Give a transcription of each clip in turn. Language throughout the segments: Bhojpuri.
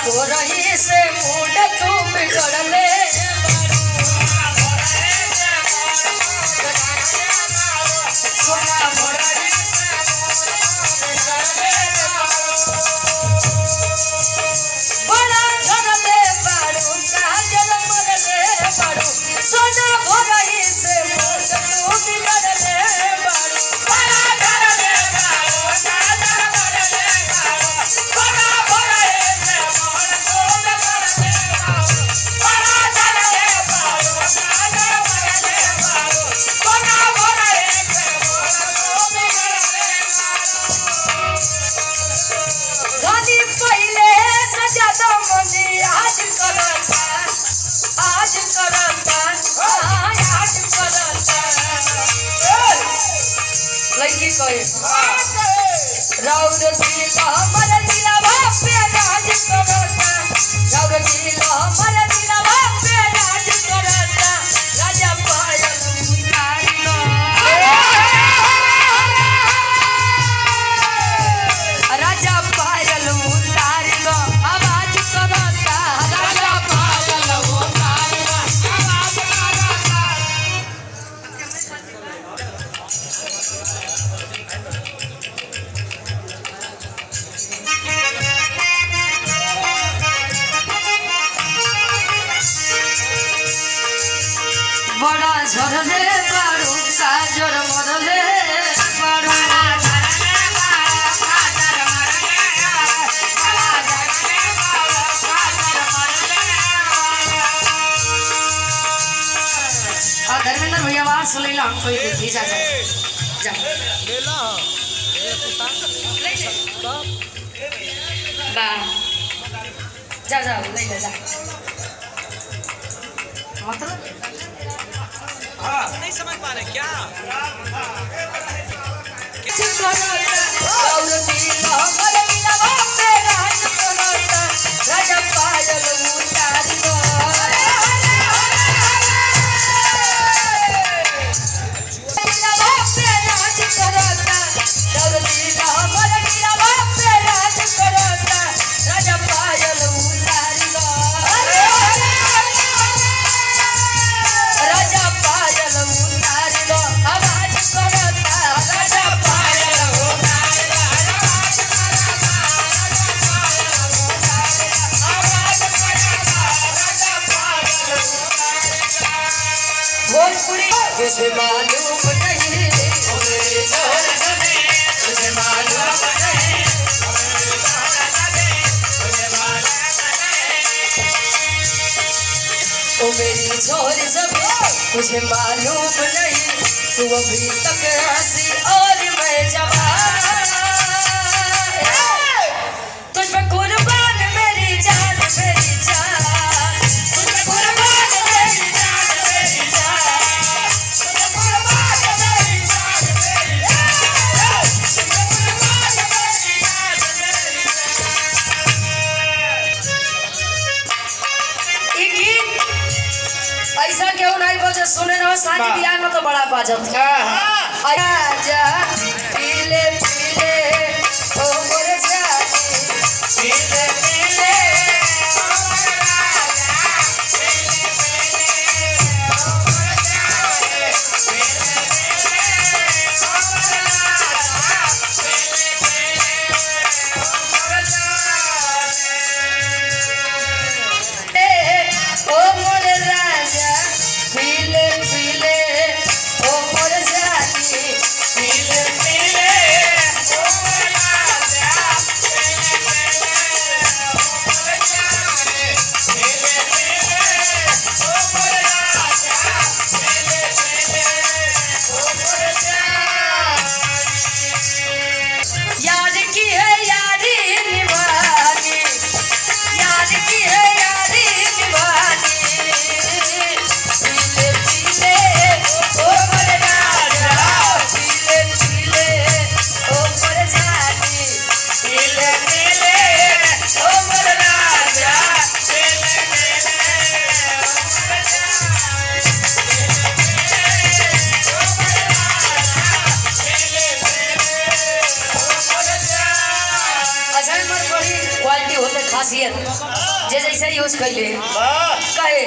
भोरही से मूड तू बिगड़ले लड़की कहे राउर दिल हमर दिलवा पे राज करता राउर दिल हमर दिलवा पे राज करता राजा पायल उतारी लो राजा पायल उतारी लो आवाज करता राजा पायल उतारी लो आवाज करता बड़ा झरले बारू काजर मरले बारू धर्मेंद्र भैया आवाज सुन ला हम कोई देखी जा जा जा ले जा मतलब नहीं समझ पा रहे क्या राजा पायल उतारी दो राजा पायल उतारी दो राजा पायल उतारी दो आवाज करता राजा पायल उतारी दो आवाज करता आवाज करता राजा पायल भोजपुरी तुझे मालूम नहीं तुझे मालूम नहीं ओ मेरी छोरी सब तुझे मालूम नहीं तू अभी तक हंसी और मैं जवान तुझ पे कुर्बान मेरी जान मेरी जान तुझ पे कुर्बान मेरी जान मेरी जान तुझ पे कुर्बान मेरी जान मेरी जान तुझ पे कुर्बान मेरी जान मेरी जान ऐसा क्यों नहीं बजे सुने ना शादी ब्याह में तो बड़ा बाजत आजा पीले पीले ओ मोर जानी पीले पीले ओ मोर राजा पीले पीले ओ मोर जानी पीले पीले ओ मोर राजा पीले पीले ओ मोर जानी ओ मोर राजा पीले पीले ओ मोर जानी पीले पीले ओ मोर राजा पीले पीले जे जैसे यूज कैले वाह कहे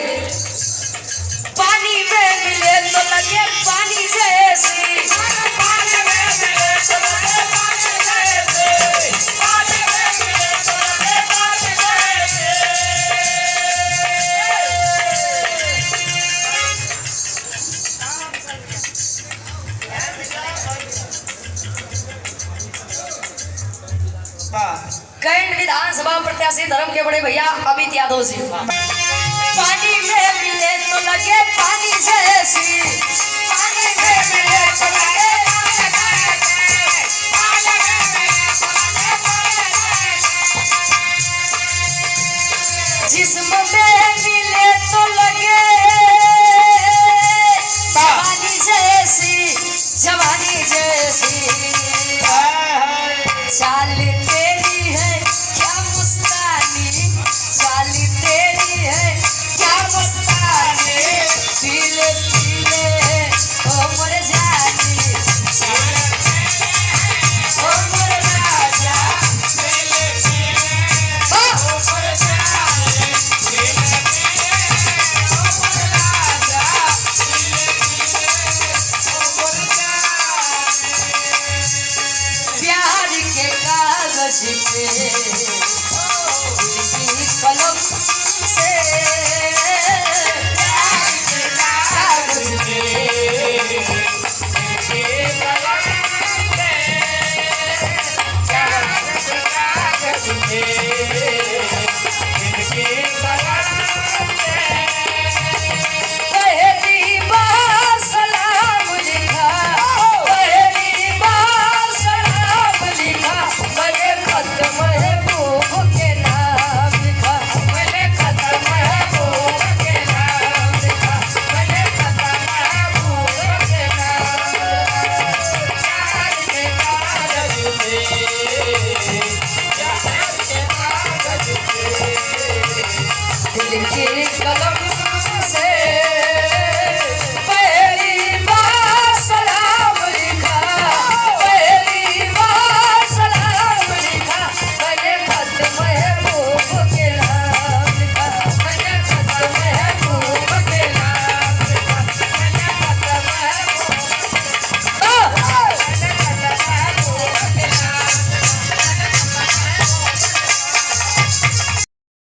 पानी में मिले तो लगे पानी जैसी पानी में मिले तो लगे पानी जैसी पानी में मिले तो लगे पानी जैसी कैंट विधानसभा प्रत्याशी धर्म के बड़े भैया अमित यादव जी पानी में मिले तो लगे पानी जैसी पानी में मिले तो लगे पानी जैसी पानी में मिले तो लगे पानी जैसी जिस्म में